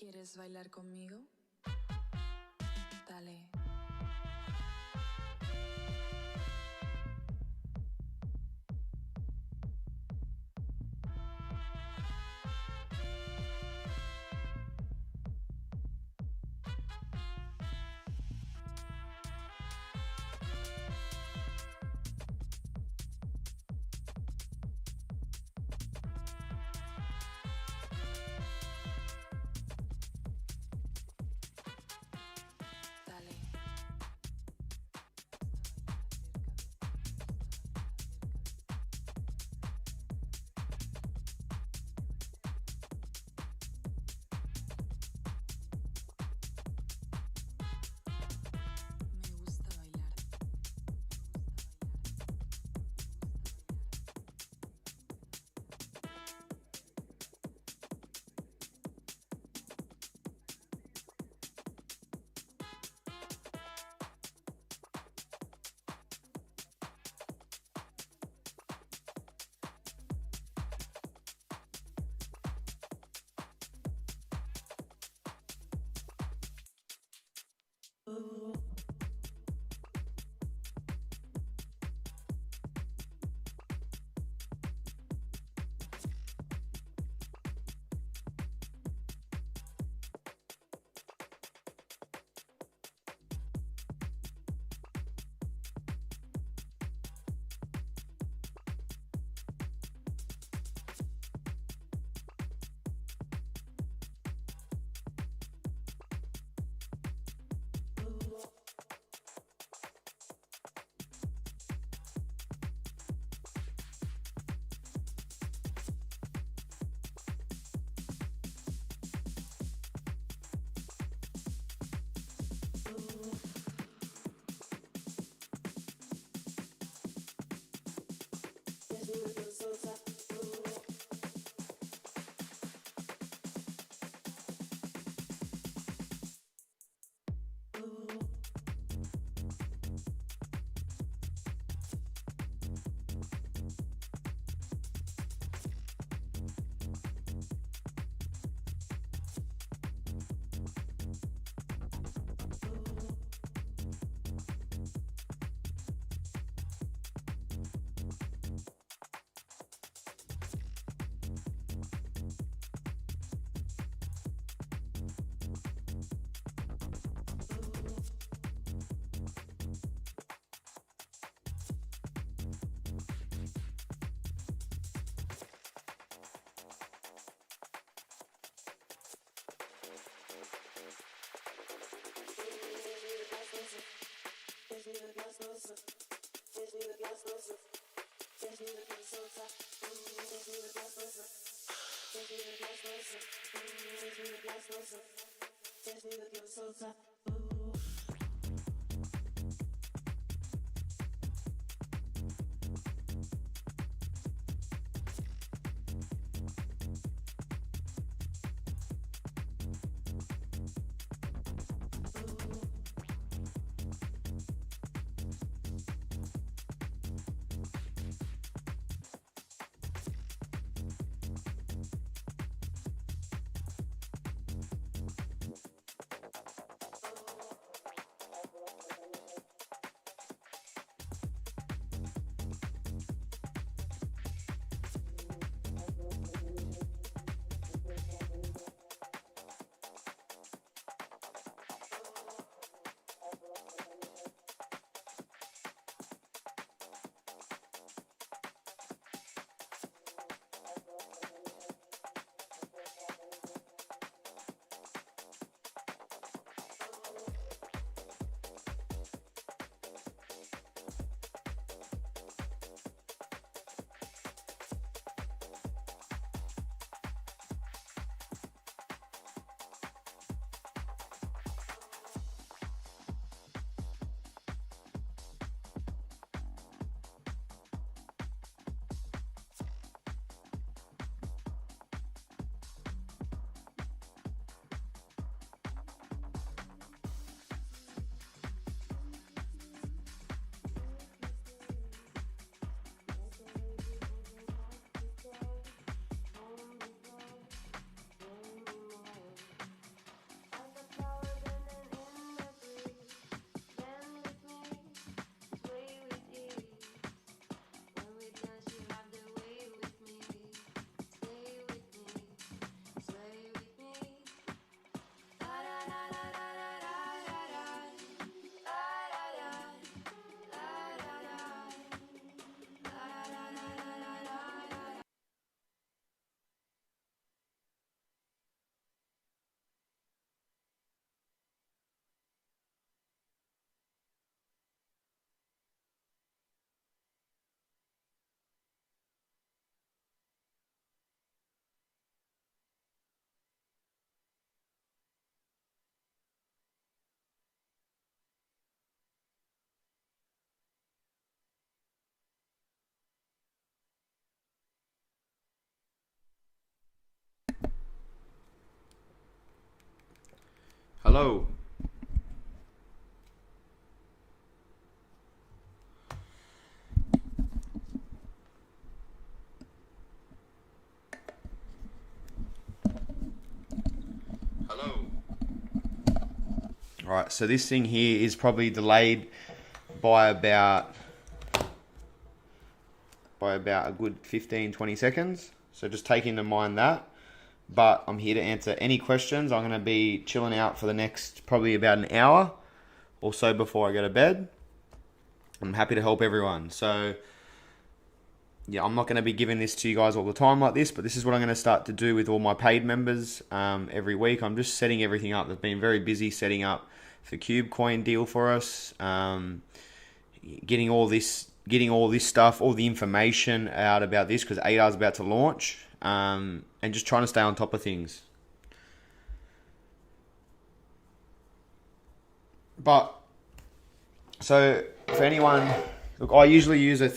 ¿Quieres bailar conmigo? Dale. Hello. Hello. All right, so this thing here is probably delayed by about a good 15, 20 seconds. So just take into mind that. But I'm here to answer any questions. I'm going to be chilling out for the next probably about an hour or so before I go to bed. I'm happy to help everyone. So yeah, I'm not going to be giving this to you guys all the time like this, but this is what I'm going to start to do with all my paid members every week. I'm just setting everything up. They've been very busy setting up the KubeCoin deal for us, getting all this stuff, all the information out about this because ADA is about to launch, and just trying to stay on top of things. But so for anyone, look, I usually use a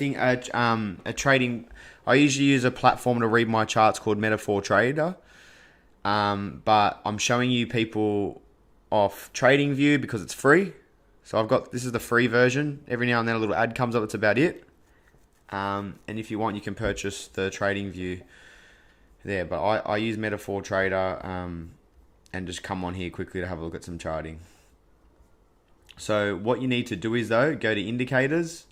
trading. I usually use a platform to read my charts called Metaphor Trader. But I'm showing you people off TradingView because it's free. So this is the free version. Every now and then a little ad comes up. That's about it. And if you want, you can purchase the TradingView there. But I use Metaphor Trader and just come on here quickly to have a look at some charting. So what you need to do is though, go to indicators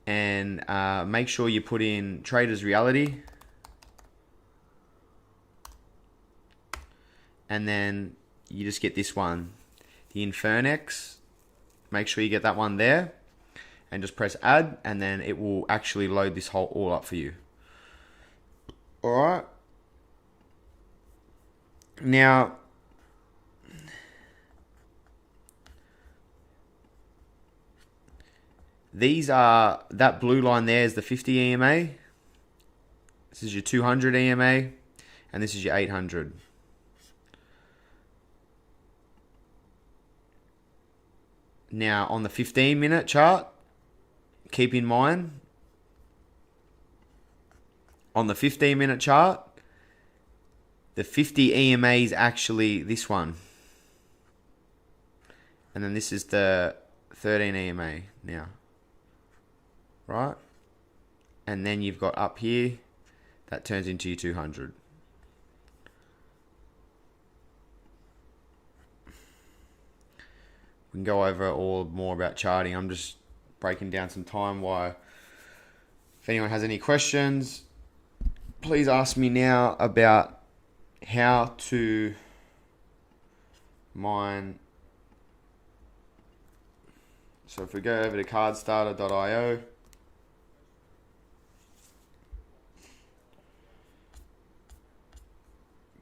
and make sure you put in Traders Reality. And then you just get this one, the Infernex. Make sure you get that one there and just press add, and then it will actually load this whole all up for you. All right. Now, that blue line there is the 50 EMA. This is your 200 EMA, and this is your 800. Now, on the 15-minute chart, keep in mind, on the 15-minute chart, the 50 EMA is actually this one. And then this is the 13 EMA now. Right? And then you've got up here, that turns into your 200. We can go over all more about charting. I'm just breaking down some time why. If anyone has any questions, please ask me now about how to mine. So if we go over to cardstarter.io,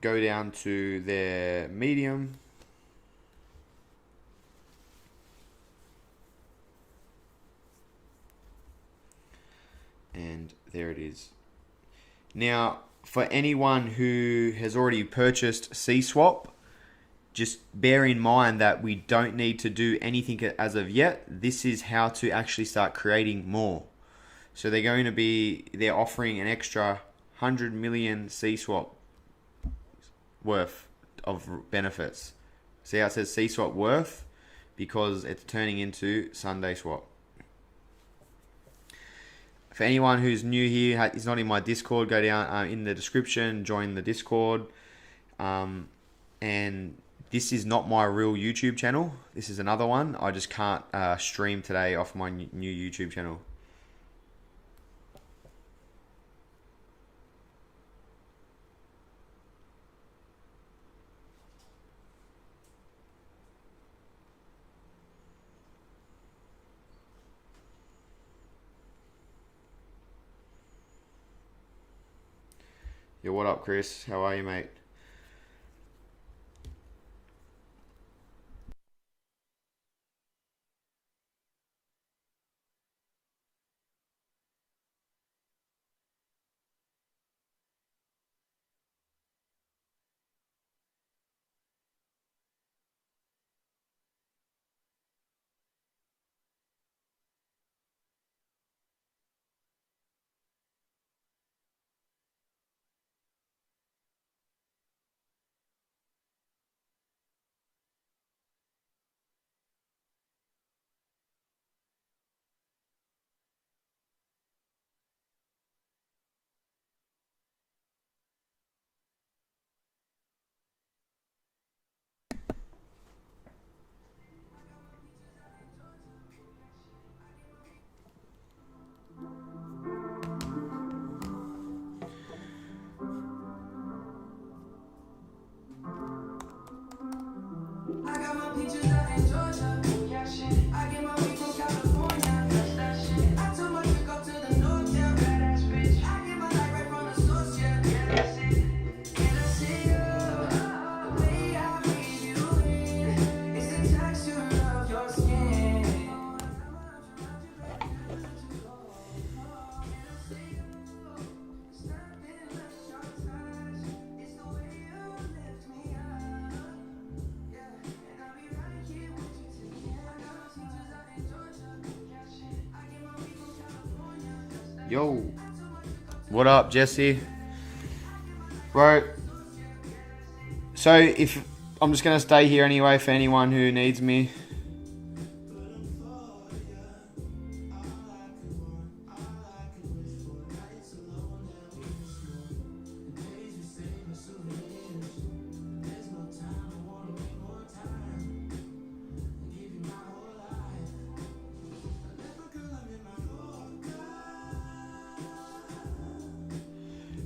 go down to their Medium, and there it is. Now, for anyone who has already purchased CSWAP, just bear in mind that we don't need to do anything as of yet. This is how to actually start creating more. So they're offering an extra 100 million CSWAP worth of benefits. See how it says CSWAP worth? Because it's turning into Sundaeswap. For anyone who's new here, is not in my Discord, go down in the description, join the Discord. And this is not my real YouTube channel. This is another one. I just can't stream today off my new YouTube channel. Yo, what up, Chris? How are you, mate? Yo. What up, Jesse? Bro. So if I'm just gonna stay here anyway for anyone who needs me.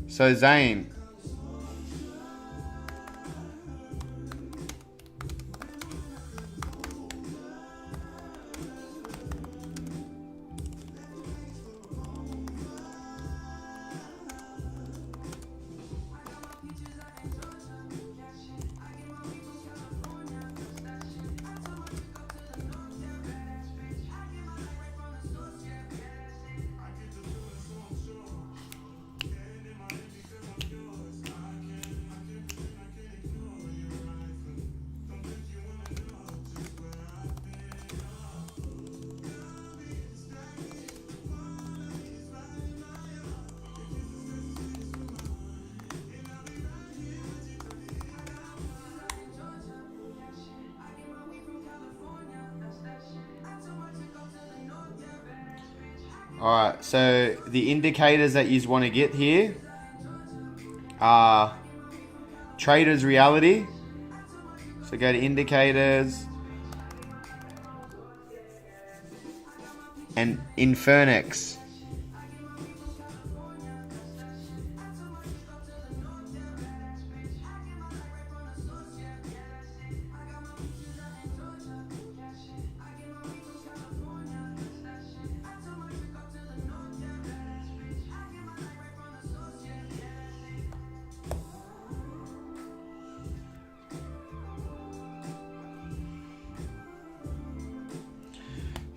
So Zane. Alright, so the indicators that you want to get here are Trader's Reality. So go to indicators and Infernex.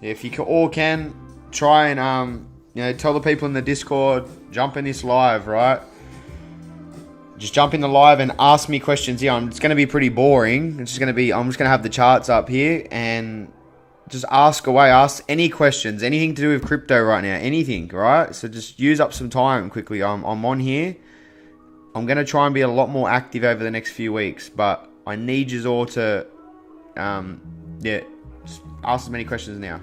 If you all can, try and tell the people in the Discord, jump in this live, right? Just jump in the live and ask me questions here. It's going to be pretty boring. I'm just going to have the charts up here and just ask away. Ask any questions, anything to do with crypto right now, anything, right? So just use up some time quickly. I'm on here. I'm going to try and be a lot more active over the next few weeks, but I need you all to, just ask as many questions now.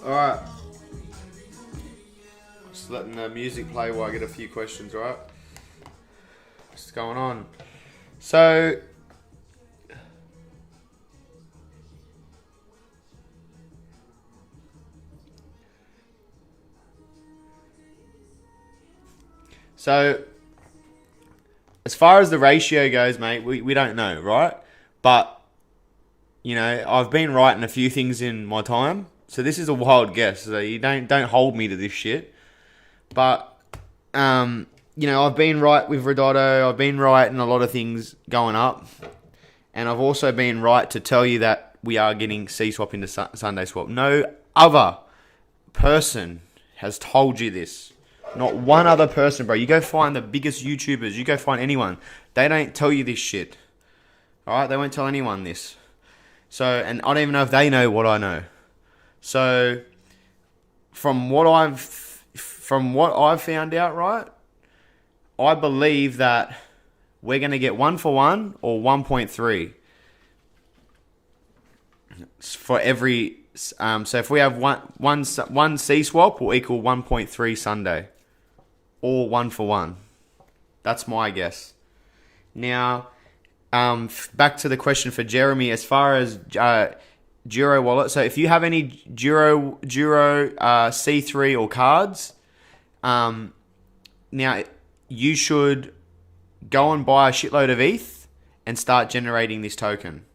Alright. Just letting the music play while I get a few questions, right? What's going on? So as far as the ratio goes, mate, we don't know, right? But, you know, I've been right in a few things in my time. So this is a wild guess. So you don't hold me to this shit. But, you know, I've been right with Ridotto. I've been right in a lot of things going up. And I've also been right to tell you that we are getting CSWAP into Sundaeswap. No other person has told you this. Not one other person, bro. You go find the biggest YouTubers. You go find anyone. They don't tell you this shit. Alright? They won't tell anyone this. So, and I don't even know if they know what I know. So, from what I've found out, right, I believe that we're going to get 1 for 1 or 1.3 for every. So if we have one C swap will equal 1.3 Sunday, or 1 for 1. That's my guess. Now, back to the question for Jeremy as far as Duro wallet. So if you have any Duro C3 or cards, now you should go and buy a shitload of ETH and start generating this token.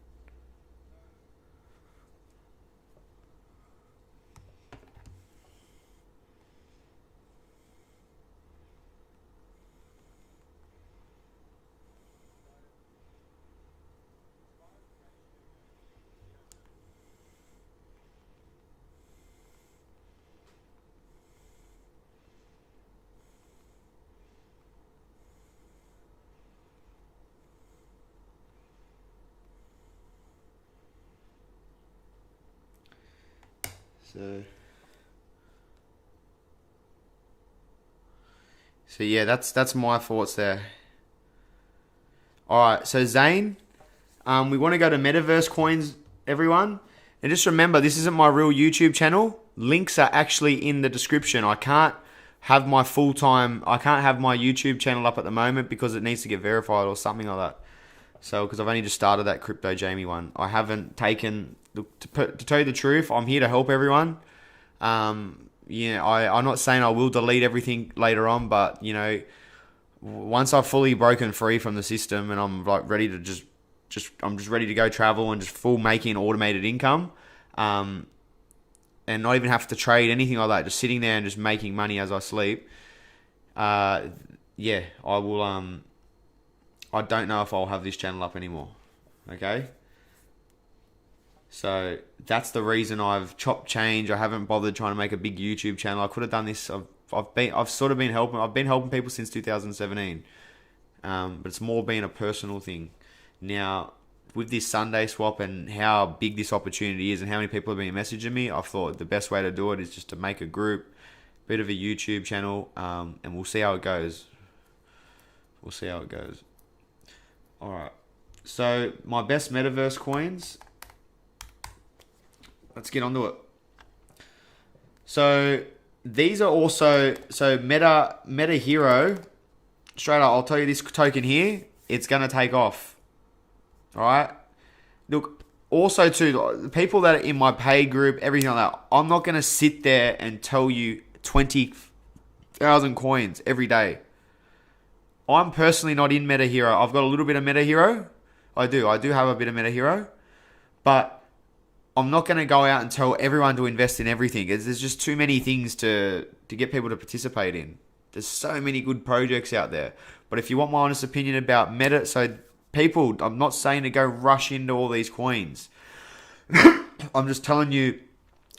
So yeah, that's my thoughts there. All right, so Zane, we want to go to Metaverse Coins, everyone, and just remember this isn't my real YouTube channel. Links are actually in the description. I can't have my YouTube channel up at the moment because it needs to get verified or something like that. So because I've only just started that Crypto Jamie one, I haven't taken. Look, to tell you the truth, I'm here to help everyone. Yeah, I'm not saying I will delete everything later on, but you know, once I've fully broken free from the system and I'm like ready to I'm just ready to go travel and just full making automated income, and not even have to trade anything like that, just sitting there and just making money as I sleep. Yeah, I will. I don't know if I'll have this channel up anymore. Okay. So that's the reason I've chopped change. I haven't bothered trying to make a big YouTube channel. I could have done this. I've been helping people since 2017. But it's more been a personal thing. Now, with this Sundaeswap and how big this opportunity is and how many people have been messaging me, I thought the best way to do it is just to make a group, bit of a YouTube channel, and we'll see how it goes. All right. So my best metaverse coins. Let's get onto it. So these are also Meta Hero. Straight up, I'll tell you this token here. It's gonna take off. All right. Look, also too, the people that are in my pay group, everything like that. I'm not gonna sit there and tell you 20,000 coins every day. I'm personally not in Meta Hero. I've got a little bit of Meta Hero. I do have a bit of Meta Hero, but I'm not going to go out and tell everyone to invest in everything. There's just too many things to get people to participate in. There's so many good projects out there. But if you want my honest opinion about Meta, so people, I'm not saying to go rush into all these coins. I'm just telling you,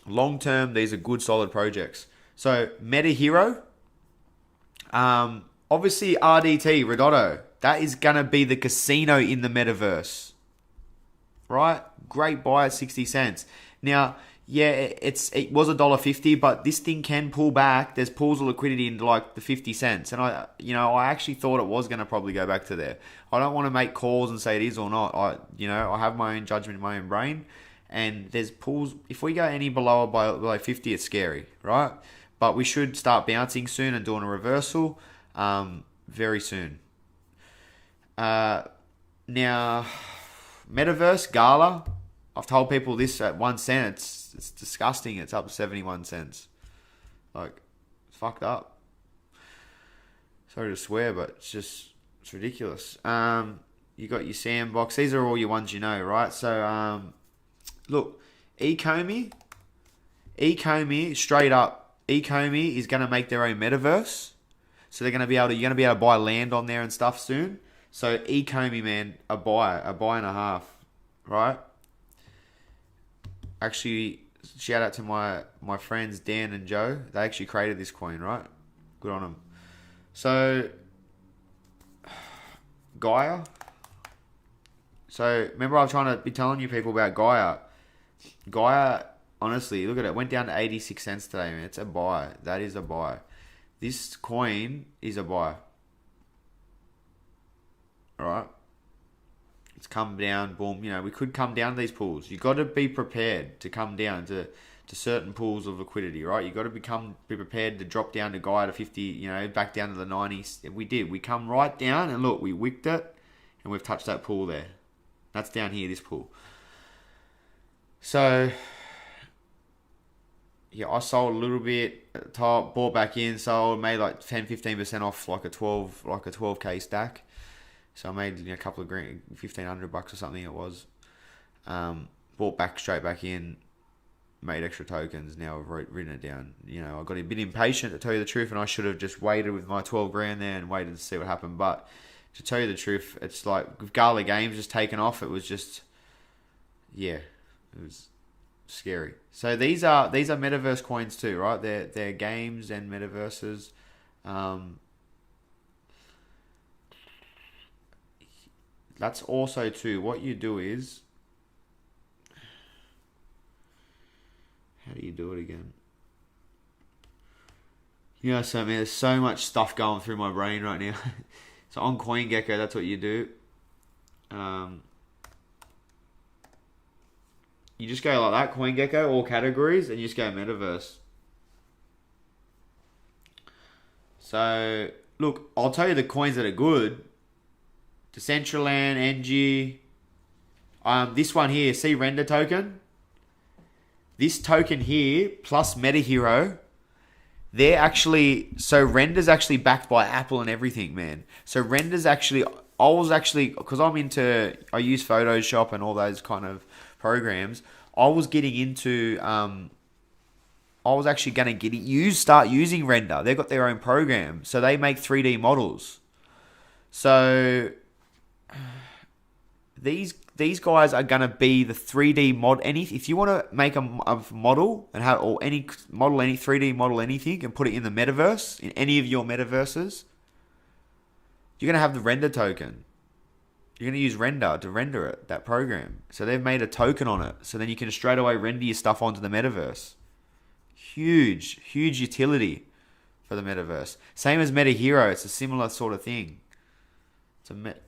long term, these are good, solid projects. So Meta Hero, obviously RDT, Ridotto, that is going to be the casino in the metaverse. Right? Great buy at 60 cents. Now, yeah, it was $1.50, but this thing can pull back. There's pools of liquidity into like the 50 cents. And I actually thought it was going to probably go back to there. I don't want to make calls and say it is or not. I have my own judgment in my own brain. And there's pools. If we go any below or below 50, it's scary, right? But we should start bouncing soon and doing a reversal very soon. Now, Metaverse Gala, I've told people this at 1 cent. It's disgusting. It's up to 71 cents. Like, it's fucked up. Sorry to swear, but it's It's ridiculous. You got your Sandbox. These are all your ones you know, right? So, look, Ecomi, straight up, Ecomi is going to make their own metaverse. So you're going to be able to buy land on there and stuff soon. So Ecomi, man, a buy and a half, right? Actually, shout out to my friends Dan and Joe. They actually created this coin, right? Good on them. So Gaia. So remember, I was trying to be telling you people about Gaia. Gaia, honestly, look at it. Went down to 86 cents today, man. It's a buy. That is a buy. This coin is a buy. Alright? It's come down, boom. You know, we could come down to these pools. You got to be prepared to come down to certain pools of liquidity, right? You got to be prepared to drop down to Gaia to 50, you know, back down to the 90s. We did. We come right down and look, we wicked it and we've touched that pool there. That's down here, this pool. So yeah, I sold a little bit at the top, bought back in, sold, made like 10-15% off like a 12k stack. So I made a couple of grand, $1,500 or something it was. Bought back straight back in, made extra tokens. Now I've written it down. You know, I got a bit impatient to tell you the truth, and I should have just waited with my 12 grand there and waited to see what happened. But to tell you the truth, it's like with Gala Games just taken off, it was just, yeah, it was scary. So these are metaverse coins too, right? They're games and metaverses. That's also too, what you do is, how do you do it again? You know, so man, there's so much stuff going through my brain right now. So on CoinGecko, that's what you do. You just go like that, CoinGecko, all categories, and you just go metaverse. So, look, I'll tell you the coins that are good. Decentraland, NG. This one here, see render token? This token here, plus MetaHero, they're actually, so render's actually backed by Apple and everything, man. So render's actually, because I use Photoshop and all those kind of programs, I was getting into, I was actually going to start using Render. They've got their own program. So they make 3D models. So these guys are going to be the 3D mod. If you want to make a model and have, or any model, any 3D model, anything, and put it in the metaverse, in any of your metaverses, you're going to have the render token. You're going to use Render to render it, that program. So they've made a token on it. So then you can straight away render your stuff onto the metaverse. Huge utility for the metaverse. Same as MetaHero. It's a similar sort of thing.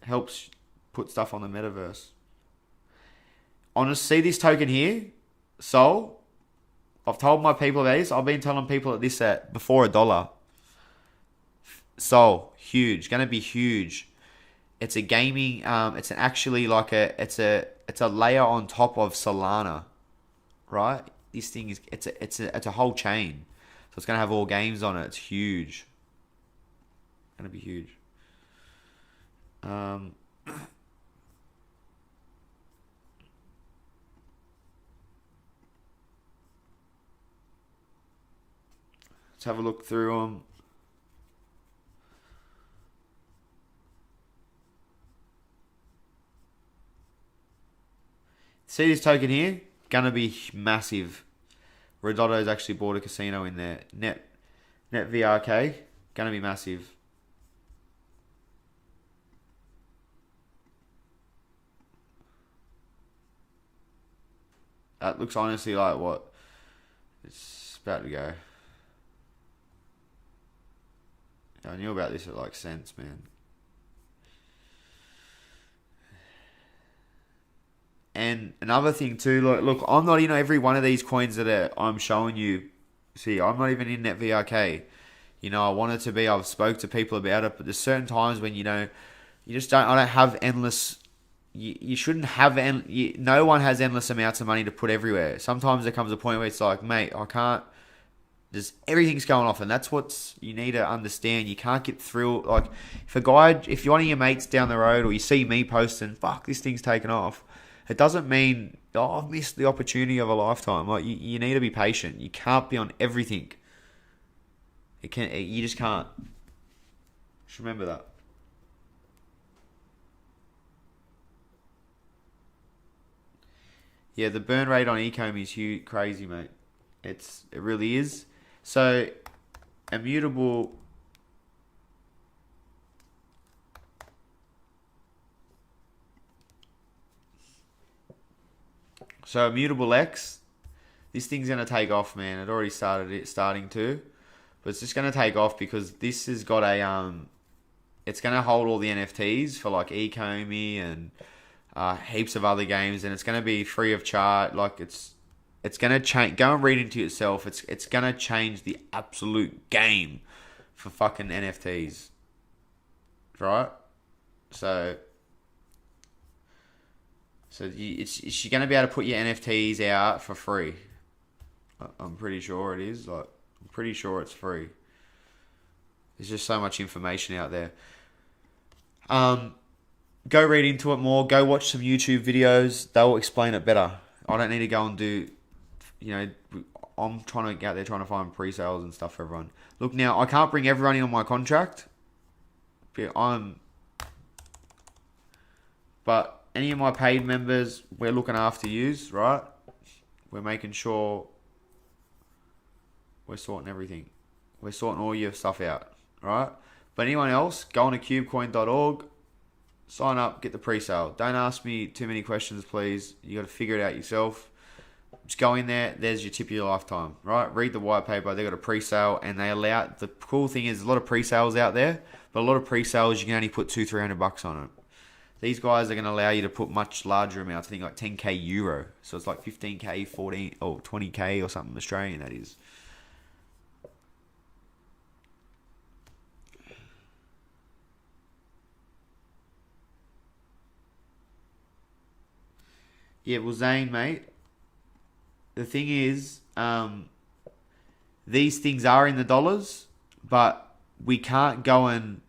Helps put stuff on the metaverse. Honestly, see this token here? Sol? I've told my people about this. I've been telling people that this at before $1. Sol, huge. Going to be huge. It's a gaming. It's actually like it's a layer on top of Solana, right? This thing is it's a whole chain, so it's gonna have all games on it. It's huge. Gonna be huge. Let's have a look through them. See this token here? Gonna be massive. Redotto's actually bought a casino in there. Net VRK. Gonna be massive. That looks honestly like what? It's about to go. I knew about this at like cents, man. And another thing too, look, I'm not in every one of these coins that I'm showing you. See, I'm not even in net VRK. You know, I wanted to be. I've spoke to people about it, but there's certain times when you just don't. I don't have endless. You shouldn't have. No one has endless amounts of money to put everywhere. Sometimes there comes a point where it's like, mate, I can't. Just everything's going off, and that's what you need to understand. You can't get through. Like, if one of your mates down the road, or you see me posting, fuck, this thing's taken off, it doesn't mean, oh, I've missed the opportunity of a lifetime. Like, you need to be patient. You can't be on everything. You just can't. Just remember that. Yeah, the burn rate on Ecom is huge, crazy, mate. It really is. So, immutable. So immutable X, this thing's gonna take off, man. It already starting to, but it's just gonna take off because this has got it's gonna hold all the NFTs for like Ecomi and heaps of other games, and it's gonna be free of charge. Like it's gonna change. Go and read into yourself. It's gonna change the absolute game for fucking NFTs, right? So you're gonna be able to put your NFTs out for free. I'm pretty sure it is. Like, I'm pretty sure it's free. There's just so much information out there. Go read into it more. Go watch some YouTube videos. They'll explain it better. I don't need to go and do, I'm trying to get out there trying to find pre-sales and stuff for everyone. Look, now, I can't bring everyone in on my contract. But any of my paid members, we're looking after yous, right? We're making sure we're sorting everything. We're sorting all your stuff out, right? But anyone else, go on to cubecoin.org, sign up, get the pre-sale. Don't ask me too many questions, please. You got to figure it out yourself. Just go in there. There's your tip of your lifetime, right? Read the white paper. They got a pre-sale, and they allow. The cool thing is, a lot of pre-sales out there, but a lot of pre-sales you can only put $200-300 on it. These guys are going to allow you to put much larger amounts. I think like 10k euro. So it's like 15k, 14 or 20k or something Australian. That is. Yeah, well, Zane, mate. The thing is, these things are in the dollars, but we can't go and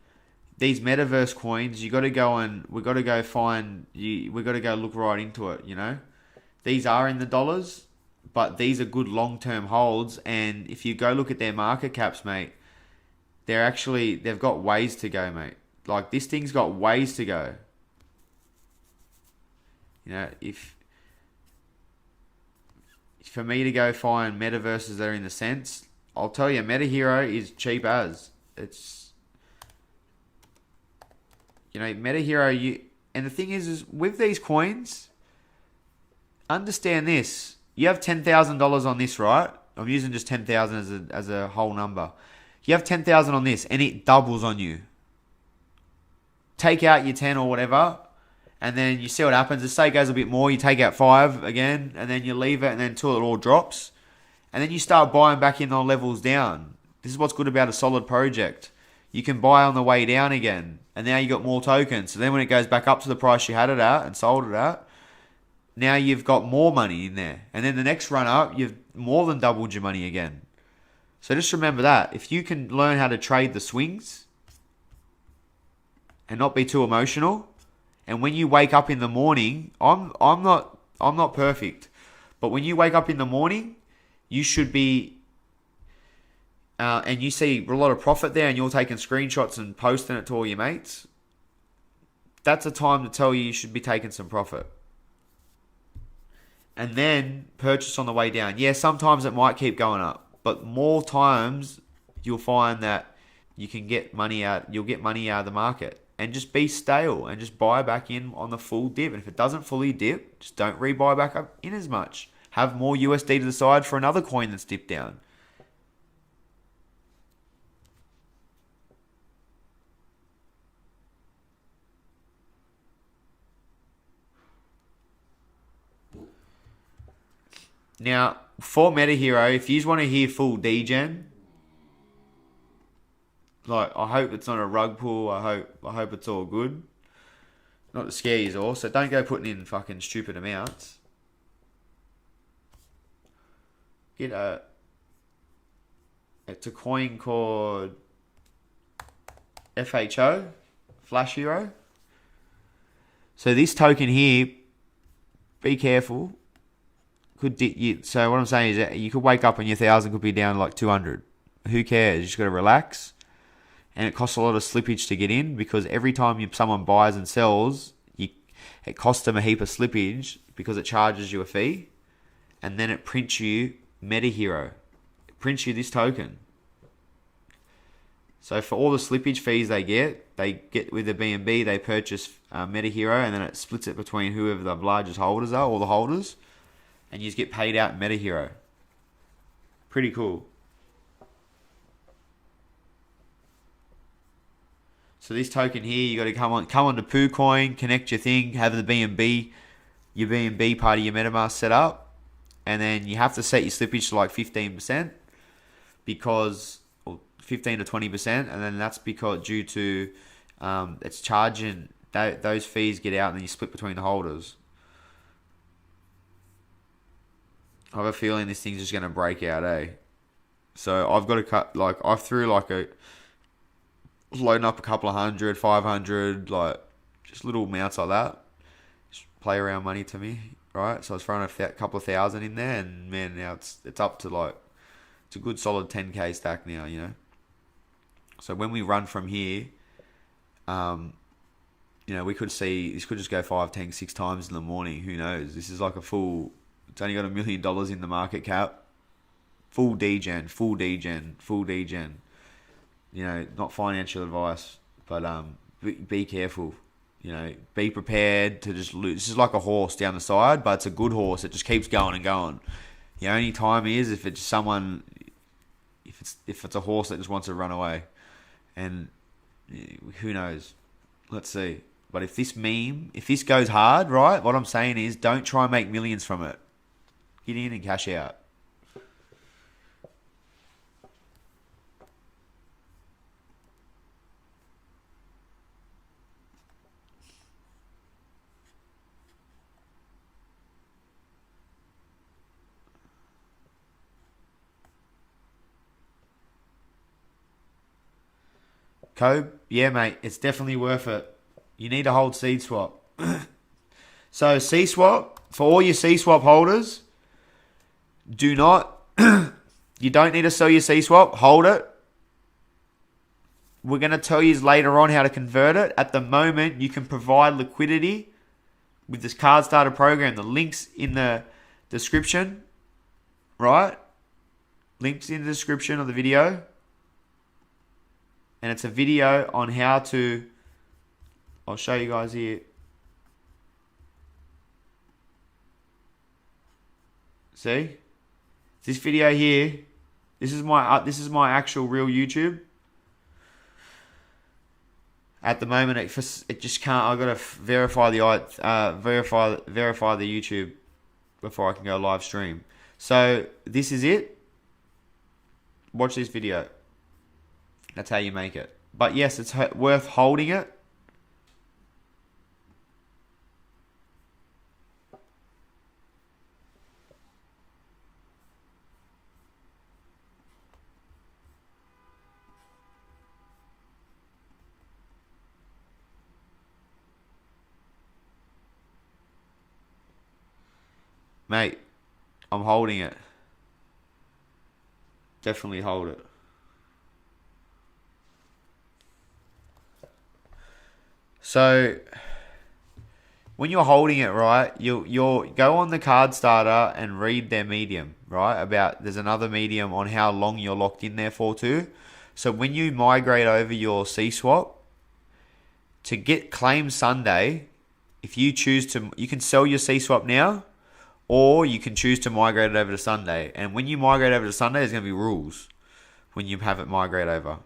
these metaverse coins. You got to go and we got to go find you. We got to go look right into it. These are in the dollars, but these are good long-term holds. And if you go look at their market caps, mate, they've got ways to go, mate. Like, this thing's got ways to go. If for me to go find metaverses that are in the sense, I'll tell you, MetaHero is cheap as. It's, MetaHero, and the thing is with these coins, understand this. You have $10,000 on this, right? I'm using just 10,000 as a whole number. You have 10,000 on this, and it doubles on you. Take out your 10 or whatever, and then you see what happens. The say it goes a bit more, you take out 5 again, and then you leave it, and then until it all drops. And then you start buying back in on levels down. This is what's good about a solid project. You can buy on the way down again, and now you got more tokens. So then when it goes back up to the price you had it at and sold it at, now you've got more money in there. And then the next run up, you've more than doubled your money again. So just remember that. If you can learn how to trade the swings and not be too emotional, and when you wake up in the morning, I'm not perfect, but when you wake up in the morning, you should be, and you see a lot of profit there, and you're taking screenshots and posting it to all your mates. That's a time to tell you should be taking some profit, and then purchase on the way down. Yeah, sometimes it might keep going up, but more times you'll find that you can get money out. You'll get money out of the market. And just be stale and just buy back in on the full dip. And if it doesn't fully dip, just don't rebuy back up in as much. Have more USD to the side for another coin that's dipped down. Now, for MetaHero, if you just want to hear full degen, like, I hope it's not a rug pull. I hope it's all good. Not to scare you all, so don't go putting in fucking stupid amounts. It's a coin called FHO, Flash Hero. So this token here, be careful. So what I'm saying is that you could wake up and your 1,000 could be down like 200. Who cares? You just got to relax. And it costs a lot of slippage to get in, because every time someone buys and sells, it costs them a heap of slippage because it charges you a fee. And then it prints you Meta Hero. It prints you this token. So for all the slippage fees they get with the BNB, they purchase Meta Hero, and then it splits it between whoever the largest holders are, all the holders, and you just get paid out in Meta Hero. Pretty cool. So this token here, you got to come on to PooCoin, connect your thing, have the BNB, your BNB part of your MetaMask set up, and then you have to set your slippage to like 15%, because 15 to 20%, and then that's because due to it's charging those fees get out, and then you split between the holders. I have a feeling this thing's just going to break out, So I've got to cut, I threw loading up a couple of 100, 500, just little amounts like that. Just play around money to me, right? So I was throwing a couple of thousand in there, and man, now it's up to it's a good solid 10k stack now, So when we run from here, we could see this could just go 5, 10, 6 times in the morning. Who knows? This is like a full. It's only got $1 million in the market cap. Full degen. Not financial advice, but be careful. Be prepared to just lose. This is like a horse down the side, but it's a good horse. It just keeps going and going. The only time is if it's someone, if it's a horse that just wants to run away, and who knows? Let's see. But if this goes hard, right? What I'm saying is, don't try and make millions from it. Get in and cash out. Cobe? Yeah, mate. It's definitely worth it. You need to hold CSWAP. So CSWAP, for all your CSWAP holders, you don't need to sell your CSWAP. Hold it. We're going to tell you later on how to convert it. At the moment, you can provide liquidity with this card starter program. The link's in the description, right? Link's in the description of the video. And it's a video on how to, I'll show you guys here. See? This video here, this is my actual real YouTube. At the moment, it just can't. I gotta verify the YouTube before I can go live stream. So this is it. Watch this video. That's how you make it. But yes, it's worth holding it. Mate, I'm holding it. Definitely hold it. So when you're holding it, right, you'll go on the card starter and read their medium, right? There's another medium on how long you're locked in there for too. So when you migrate over your CSWAP to get claim Sunday, if you choose to, you can sell your CSWAP now, or you can choose to migrate it over to Sunday. And when you migrate over to Sunday, there's going to be rules when you have it migrate over,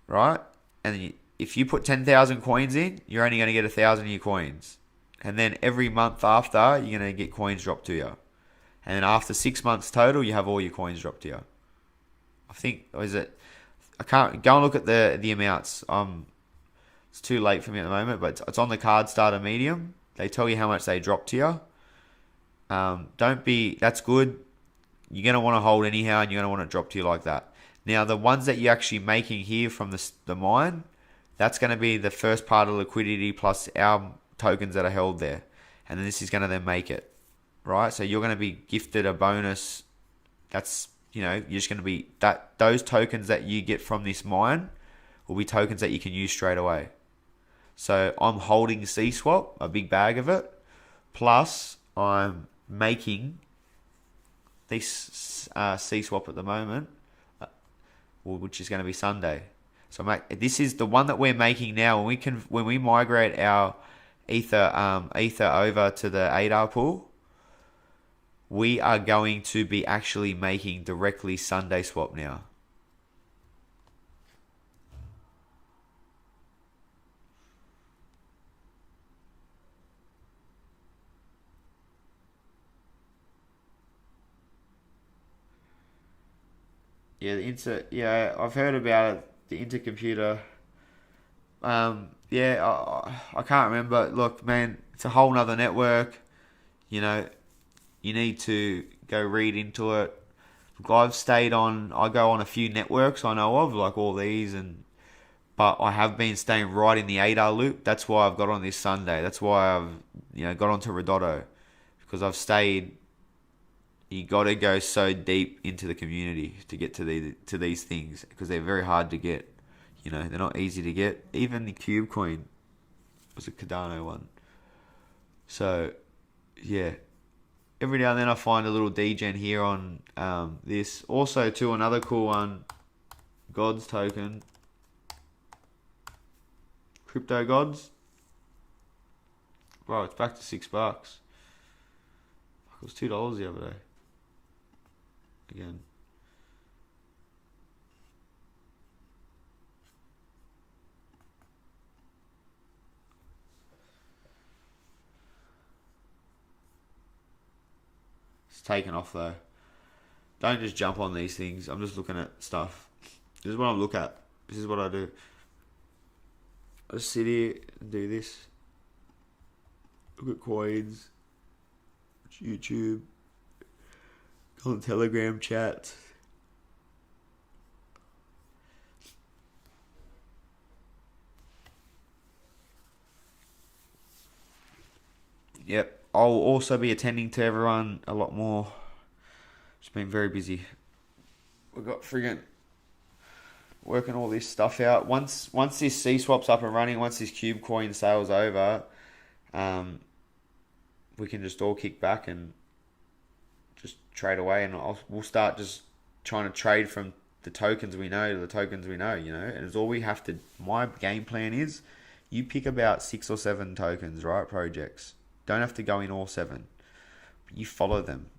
right? And then if you put 10,000 coins in, you're only going to get 1,000 of your coins. And then every month after, you're going to get coins dropped to you. And then after 6 months total, you have all your coins dropped to you. I think, or is it? I can't go and look at the amounts. It's too late for me at the moment, but it's on the card starter medium. They tell you how much they drop to you. That's good. you're going to want to hold anyhow, and you're going to want to drop to you like that. Now, the ones that you're actually making here from the mine, that's going to be the first part of liquidity plus our tokens that are held there. And then this is going to then make it, right? So you're going to be gifted a bonus. That's, you're just going to be, those tokens that you get from this mine will be tokens that you can use straight away. So I'm holding CSWAP, a big bag of it, plus I'm making this CSWAP at the moment, which is going to be Sunday. So this is the one that we're making now. When we migrate our ether over to the ADA pool, we are going to be actually making directly Sundaeswap now. Yeah, I've heard about it, the intercomputer. I can't remember. Look, man, it's a whole nother network. You need to go read into it. Look, I go on a few networks I know of, like all these, but I have been staying right in the ADA loop. That's why I've got on this Sunday. That's why I've, got onto Redotto, because I've stayed. You got to go so deep into the community to get to these things, because they're very hard to get. They're not easy to get. Even the Cube coin was a Cardano one. So, yeah. Every now and then I find a little degen here on this. Also, too, another cool one, Gods token. Crypto Gods. Bro, it's back to $6. It was $2 the other day. Again. It's taken off though. Don't just jump on these things. I'm just looking at stuff. This is what I look at. This is what I do. I just sit here and do this. Look at coins. Watch YouTube. Go on Telegram chats. Yep. I'll also be attending to everyone a lot more. Just been very busy. We've got friggin' working all this stuff out. Once this CSWAP's up and running, once this Cube coin sale's over, we can just all kick back and just trade away, and we'll start just trying to trade from the tokens we know to the tokens we know, and it's all we have to. My game plan is, you pick about 6 or 7 tokens, right? Projects. Don't have to go in all 7. But you follow them.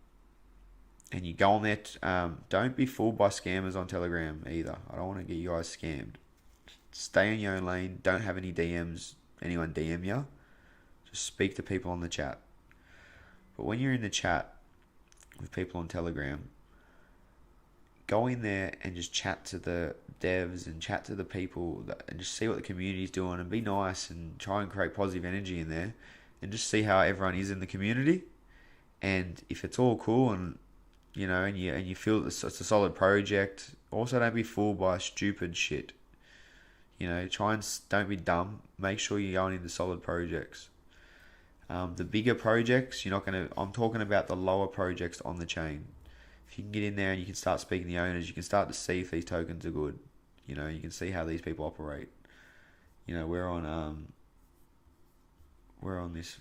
And you go on there. Don't be fooled by scammers on Telegram either. I don't want to get you guys scammed. Stay in your own lane. Don't have any DMs. Anyone DM you. Just speak to people on the chat. But when you're in the chat with people on Telegram, go in there and just chat to the devs and chat to the people and just see what the community's doing, and be nice and try and create positive energy in there, and just see how everyone is in the community. And if it's all cool and you feel it's a solid project, also don't be fooled by stupid shit. Try and don't be dumb. Make sure you're going into solid projects. The bigger projects, I'm talking about the lower projects on the chain. If you can get in there and you can start speaking to the owners, you can start to see if these tokens are good. You can see how these people operate. We're on this.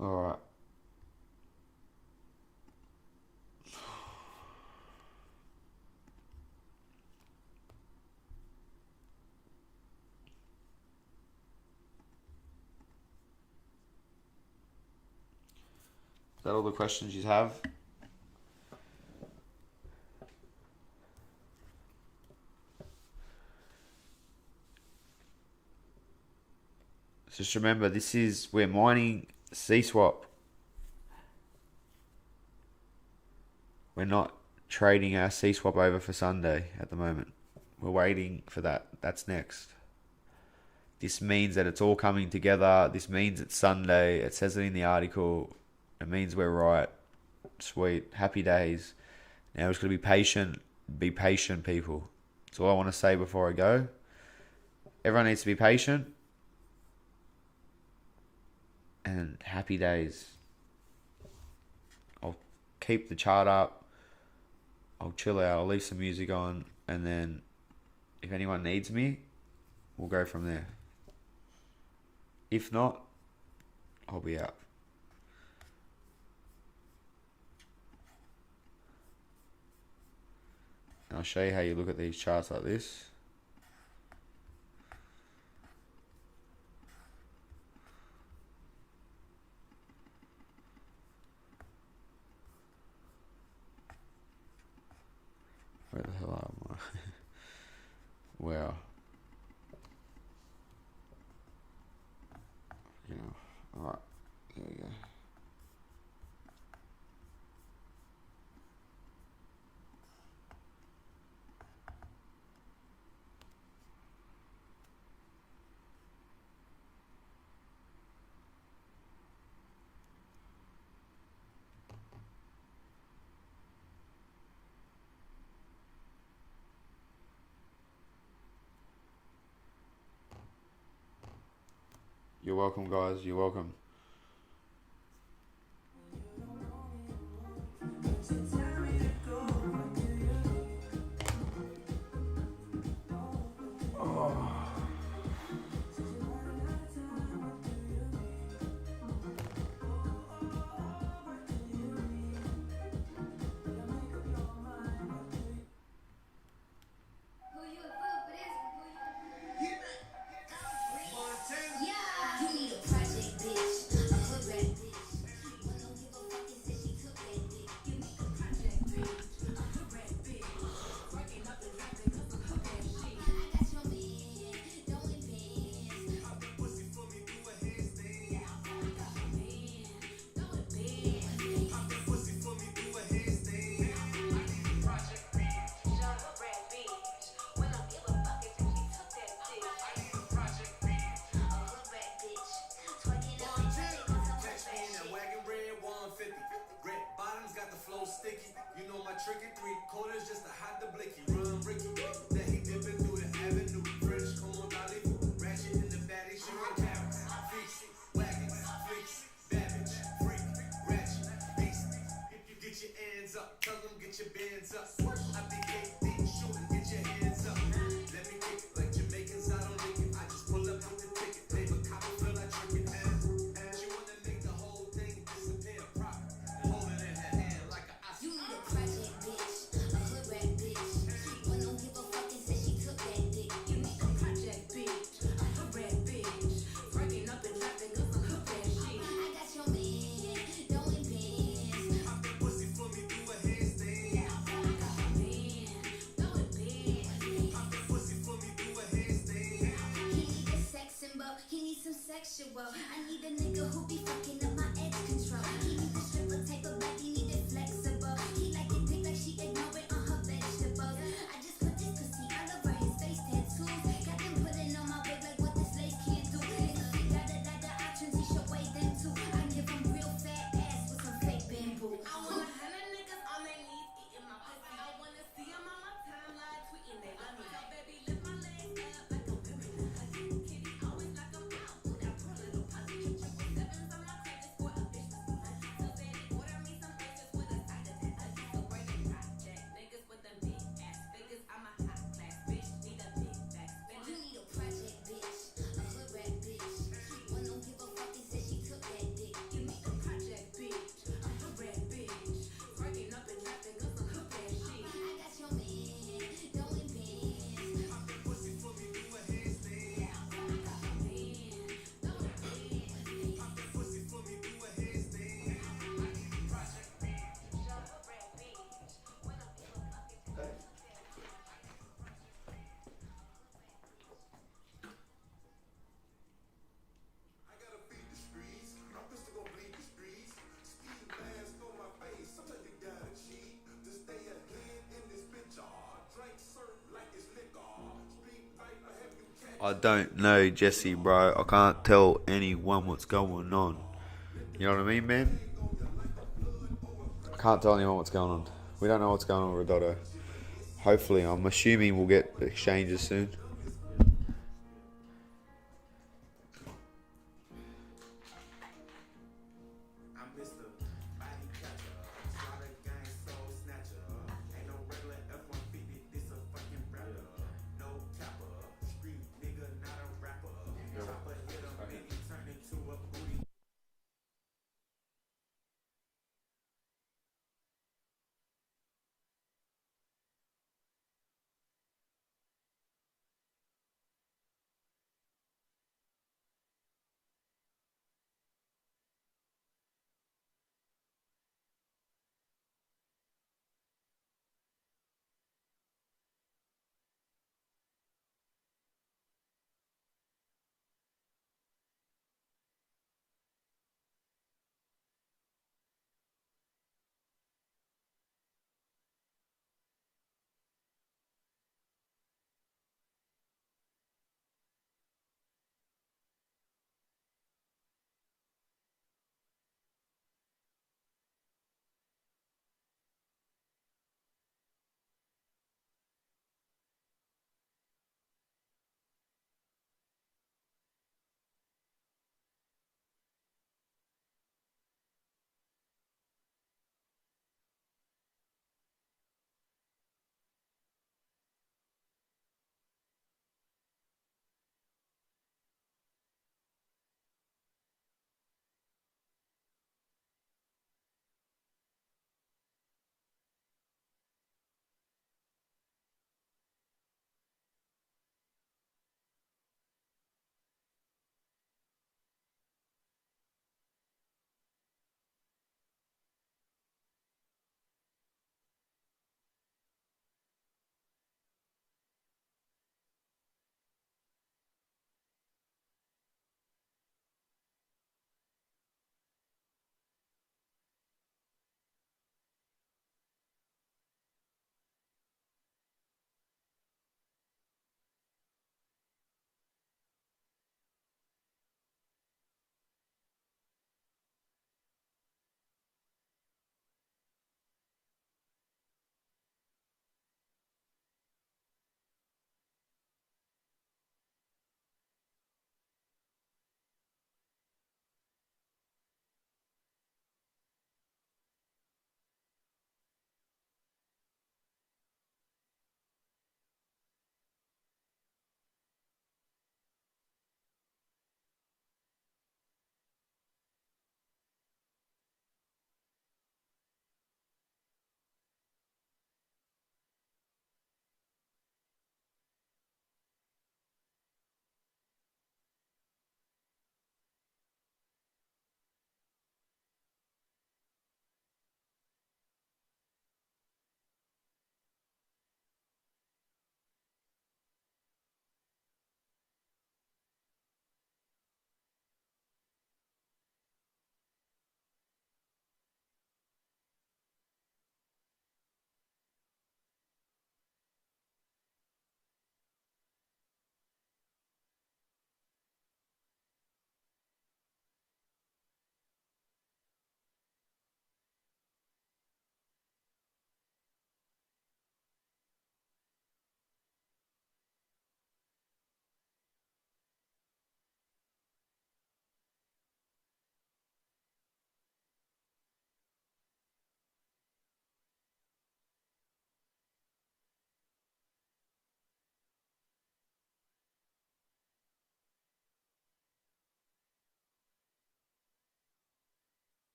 Alright. Is that all the questions you have? Just remember, we're mining CSWAP. We're not trading our CSWAP over for Sunday at the moment. We're waiting for that. That's next. This means that it's all coming together. This means it's Sunday. It says it in the article. It means we're right. Sweet. Happy days. Now we're just going to be patient. Be patient, people. That's all I want to say before I go. Everyone needs to be patient. And happy days. I'll keep the chart up. I'll chill out. I'll leave some music on. And then if anyone needs me, we'll go from there. If not, I'll be out. And I'll show you how you look at these charts like this. Where the hell am I? Wow. You know, alright, here we go. You're welcome, guys. You're welcome. Sticky, you know my tricky 3/4 just to hide the blicky. Run Ricky, that he dipping through the avenue. French, come on, Dolly, ratchet in the baddie, shooting carrots. Fix, wagons, flicks, babbage, freak, ratchet, beast. Get your hands up, tell them get your bands up. I be KD, shooting, get your hands up. Let me kick it like Jamaicans, I don't lick it. I just pull up with the ticket, leave a copper, feel like tricking. She wanna make the whole thing disappear, proper. Hold it in her hand like a You need a project bitch, a hood rat bitch. One don't give a fuck and said she took that dick. You need I don't know, Jesse, bro. I can't tell anyone what's going on. You know what I mean, man? I can't tell anyone what's going on. We don't know what's going on with Rodotto. Hopefully, I'm assuming we'll get exchanges soon.